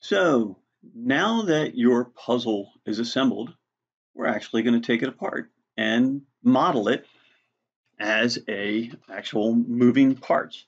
So now that your puzzle is assembled, we're actually going to take it apart and model it as a actual moving parts.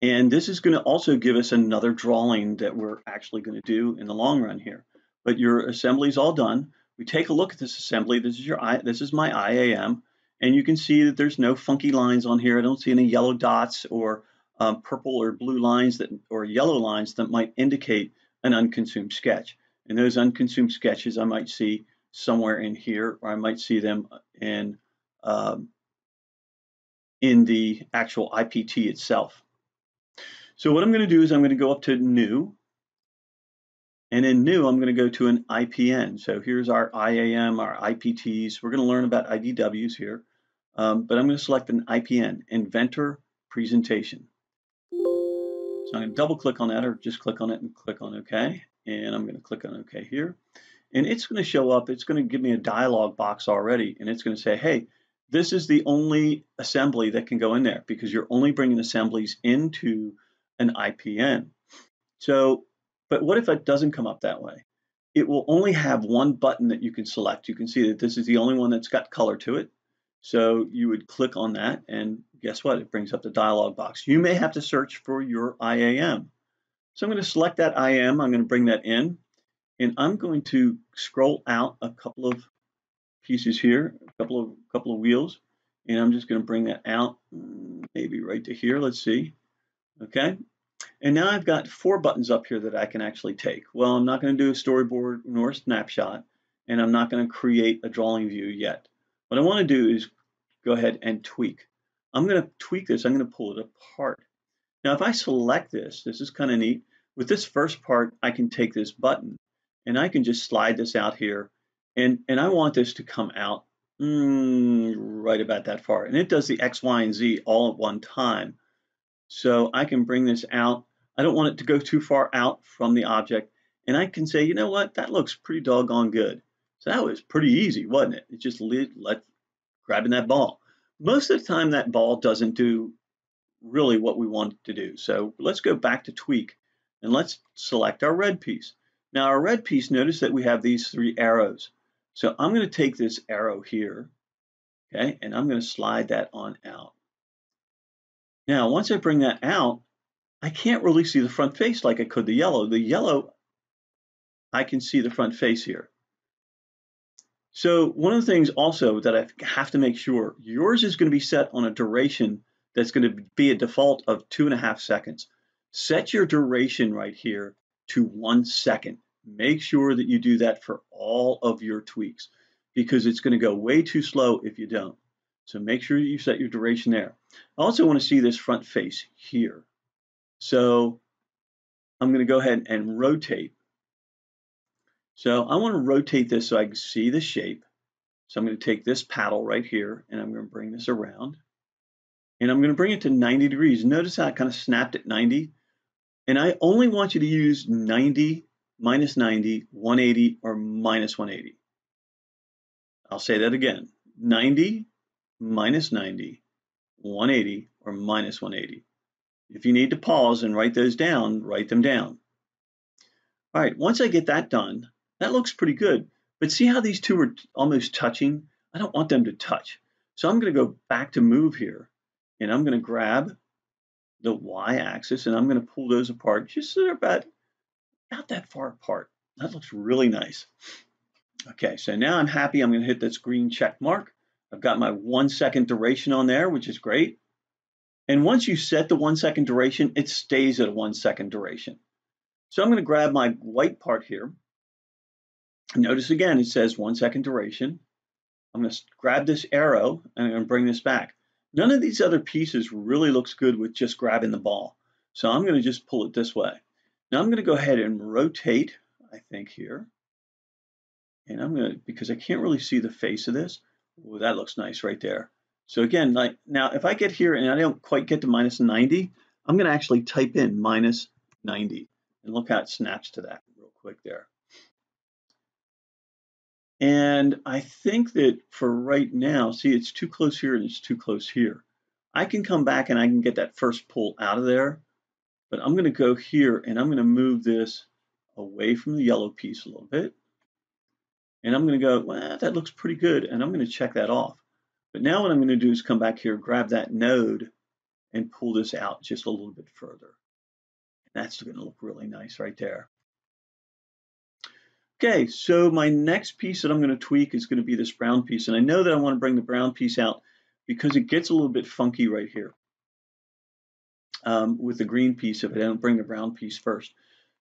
And this is going to also give us another drawing that we're actually going to do in the long run here. But your assembly is all done. We take a look at this assembly. This is my IAM, and you can see that there's no funky lines on here. I don't see any yellow dots or purple or blue lines or yellow lines that might indicate an unconsumed sketch. And those unconsumed sketches I might see somewhere in here, or I might see them um, in the actual IPT itself. So what I'm going to do is I'm going to go up to New, and in New I'm going to go to an IPN. So here's our IAM, our IPTs. We're going to learn about IDWs here, but I'm going to select an IPN, Inventor Presentation. So I'm going to double click on that, or just click on it and click on OK. And I'm going to click on OK here. And it's going to show up, it's going to give me a dialog box already, and it's going to say, hey, this is the only assembly that can go in there because you're only bringing assemblies into an IPN. So, but what if it doesn't come up that way? It will only have one button that you can select. You can see that this is the only one that's got color to it. So you would click on that, and guess what? It brings up the dialog box. You may have to search for your IAM. So I'm going to select that IAM. I'm going to bring that in, and I'm going to scroll out a couple of pieces here, a couple of wheels, and I'm just going to bring that out, maybe right to here. Let's see. Okay. And now I've got 4 buttons up here that I can actually take. Well, I'm not going to do a storyboard nor a snapshot, and I'm not going to create a drawing view yet. What I want to do is go ahead and tweak. I'm going to tweak this. I'm going to pull it apart. Now, if I select this, this is kind of neat. With this first part, I can take this button, and I can just slide this out here, and I want this to come out right about that far. And it does the X, Y, and Z all at one time. So I can bring this out. I don't want it to go too far out from the object. And I can say, you know what, that looks pretty doggone good. So that was pretty easy, wasn't it? It just grabbing that ball. Most of the time that ball doesn't do really what we want it to do. So let's go back to tweak and let's select our red piece. Now our red piece, notice that we have these 3 arrows. So I'm going to take this arrow here, okay, and I'm going to slide that on out. Now, once I bring that out, I can't really see the front face like I could the yellow. The yellow, I can see the front face here. So one of the things also that I have to make sure, yours is going to be set on a duration that's going to be a default of 2.5 seconds. Set your duration right here to 1 second. Make sure that you do that for all of your tweaks because it's going to go way too slow if you don't. So make sure you set your duration there. I also want to see this front face here. So I'm going to go ahead and rotate. So I want to rotate this so I can see the shape. So I'm going to take this paddle right here and I'm going to bring this around. And I'm going to bring it to 90 degrees. Notice how it kind of snapped at 90. And I only want you to use 90, minus 90, 180, or minus 180. I'll say that again. 90, minus 90, 180, or minus 180. If you need to pause and write those down, write them down. All right, once I get that done, that looks pretty good. But see how these two are almost touching? I don't want them to touch. So I'm going to go back to move here, and I'm going to grab the y-axis, and I'm going to pull those apart just so they're about that far apart. That looks really nice. Okay, so now I'm happy. I'm going to hit this green check mark. I've got my 1 second duration on there, which is great. And once you set the 1 second duration, it stays at a 1 second duration. So I'm going to grab my white part here. Notice again, it says 1 second duration. I'm going to grab this arrow and I'm going to bring this back. None of these other pieces really looks good with just grabbing the ball. So I'm going to just pull it this way. Now I'm going to go ahead and rotate, I think here. And I'm going to, because I can't really see the face of this. Ooh, that looks nice right there. So again, like now if I get here and I don't quite get to minus 90, I'm going to actually type in minus 90. And look how it snaps to that real quick there. And I think that for right now, see, it's too close here and it's too close here. I can come back and I can get that first pull out of there, but I'm going to go here and I'm going to move this away from the yellow piece a little bit. And I'm going to go, well, that looks pretty good. And I'm going to check that off. But now what I'm going to do is come back here, grab that node, and pull this out just a little bit further. And that's going to look really nice right there. Okay, so my next piece that I'm going to tweak is going to be this brown piece. And I know that I want to bring the brown piece out because it gets a little bit funky right here with the green piece if I don't bring the brown piece first.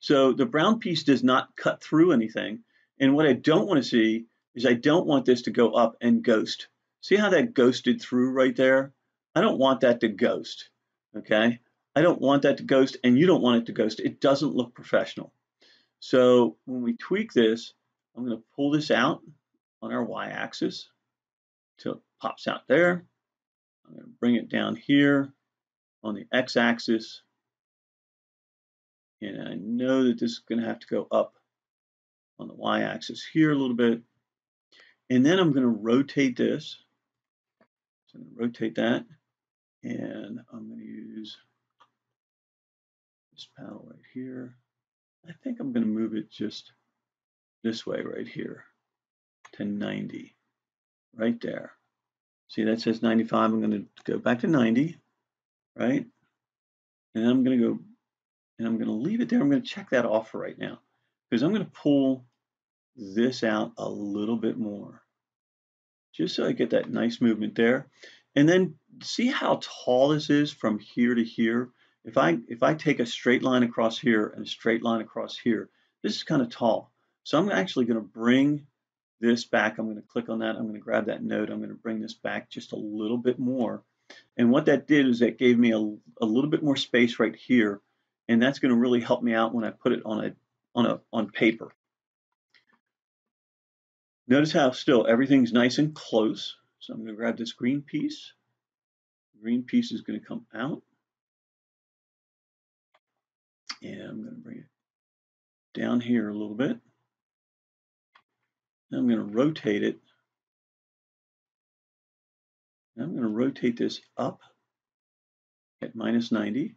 So the brown piece does not cut through anything. And what I don't want to see is I don't want this to go up and ghost. See how that ghosted through right there? I don't want that to ghost, okay? I don't want that to ghost, and you don't want it to ghost. It doesn't look professional. So when we tweak this, I'm going to pull this out on our y-axis till it pops out there. I'm going to bring it down here on the x-axis. And I know that this is going to have to go up on the y-axis here a little bit. And then I'm going to rotate this. So I'm going to rotate that. And I'm going to use this panel right here. I think I'm going to move it just this way right here to 90, right there. See, that says 95. I'm going to go back to 90, right? And I'm going to go, and I'm going to leave it there. I'm going to check that off for right now because I'm going to pull this out a little bit more, just so I get that nice movement there. And then see how tall this is from here to here. If I take a straight line across here and a straight line across here, this is kind of tall. So I'm actually going to bring this back. I'm going to click on that. I'm going to grab that node. I'm going to bring this back just a little bit more. And what that did is that gave me a little bit more space right here. And that's going to really help me out when I put it on paper. Notice how still everything's nice and close. So I'm going to grab this green piece. The green piece is going to come out. And I'm going to bring it down here a little bit. And I'm going to rotate it. And I'm going to rotate this up at minus 90.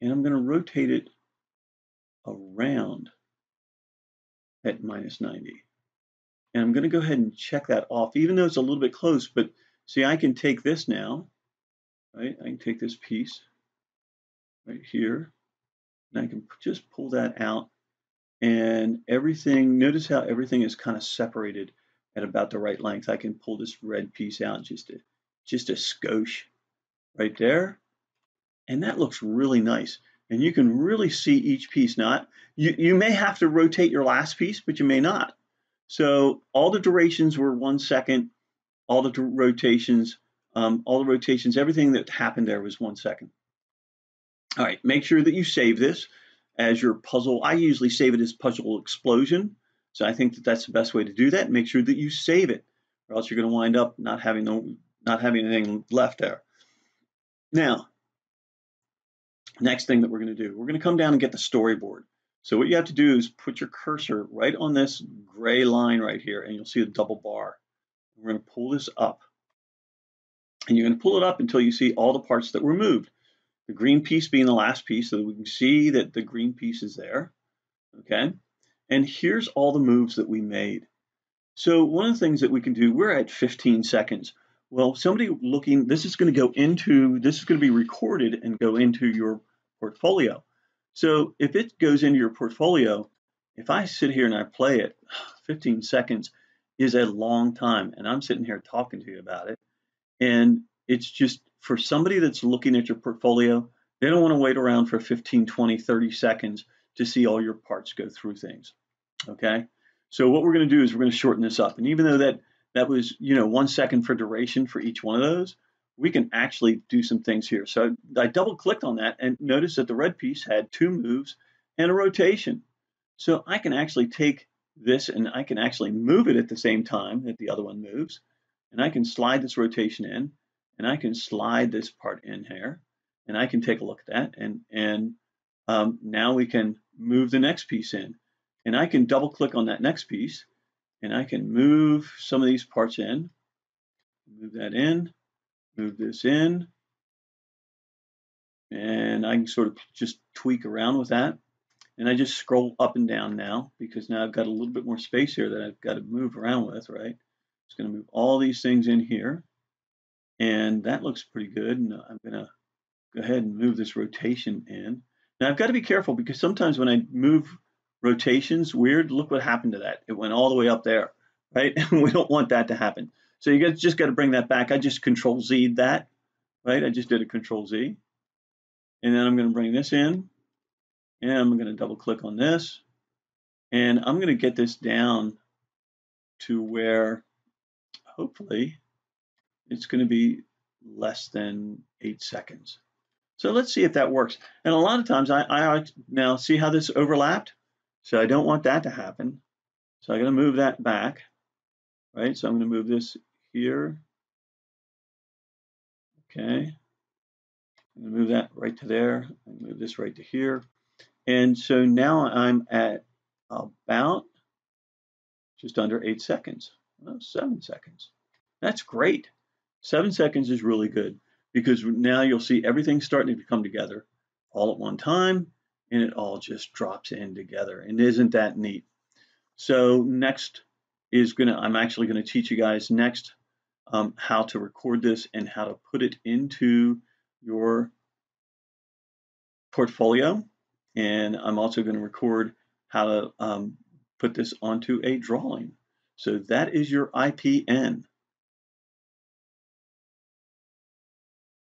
And I'm going to rotate it around at minus 90. And I'm going to go ahead and check that off, even though it's a little bit close. But see, I can take this now, right? I can take this piece right here, and I can just pull that out. And everything, notice how everything is kind of separated at about the right length. I can pull this red piece out just a skosh right there. And that looks really nice. And you can really see each piece. Now, you may have to rotate your last piece, but you may not. So all the durations were 1 second. All the rotations, everything that happened there was 1 second. All right, make sure that you save this as your puzzle. I usually save it as puzzle explosion. So I think that that's the best way to do that. Make sure that you save it, or else you're going to wind up not having anything left there. Now, next thing that we're going to do, we're going to come down and get the storyboard. So what you have to do is put your cursor right on this gray line right here, and you'll see a double bar. We're going to pull this up. And you're going to pull it up until you see all the parts that were moved. The green piece being the last piece, so that we can see that the green piece is there. Okay. And here's all the moves that we made. So one of the things that we can do, we're at 15 seconds. Well, somebody looking, this is going to be recorded and go into your portfolio. So if it goes into your portfolio, if I sit here and I play it, 15 seconds is a long time. And I'm sitting here talking to you about it. And it's just for somebody that's looking at your portfolio, they don't want to wait around for 15, 20, 30 seconds to see all your parts go through things. Okay. So what we're going to do is we're going to shorten this up. And even though that was, 1 second for duration for each one of those, we can actually do some things here. So I double clicked on that and noticed that the red piece had 2 moves and a rotation. So I can actually take this and I can actually move it at the same time that the other one moves. And I can slide this rotation in, and I can slide this part in here, and I can take a look at that. And now we can move the next piece in. And I can double click on that next piece, and I can move some of these parts in, move that in, move this in, and I can sort of just tweak around with that. And I just scroll up and down now because now I've got a little bit more space here that I've got to move around with, right? Just going to move all these things in here. And that looks pretty good. And I'm going to go ahead and move this rotation in. Now I've got to be careful because sometimes when I move rotations, weird, look what happened to that. It went all the way up there, right? We don't want that to happen. So you just got to bring that back. I just Control Z that, right? I just did a Control Z. And then I'm going to bring this in, and I'm going to double click on this, and I'm going to get this down to where hopefully it's going to be less than 8 seconds. So let's see if that works. And a lot of times I now see how this overlapped. So I don't want that to happen. So I'm going to move that back, right? So I'm going to move this here. Okay. I'm going to move that right to there. Move this right to here. And so now I'm at about just under 8 seconds. Well, 7 seconds. That's great. 7 seconds is really good because now you'll see everything starting to come together all at one time, and it all just drops in together. And isn't that neat? So next is I'm actually gonna teach you guys next how to record this and how to put it into your portfolio. And I'm also gonna record how to put this onto a drawing. So that is your IPN.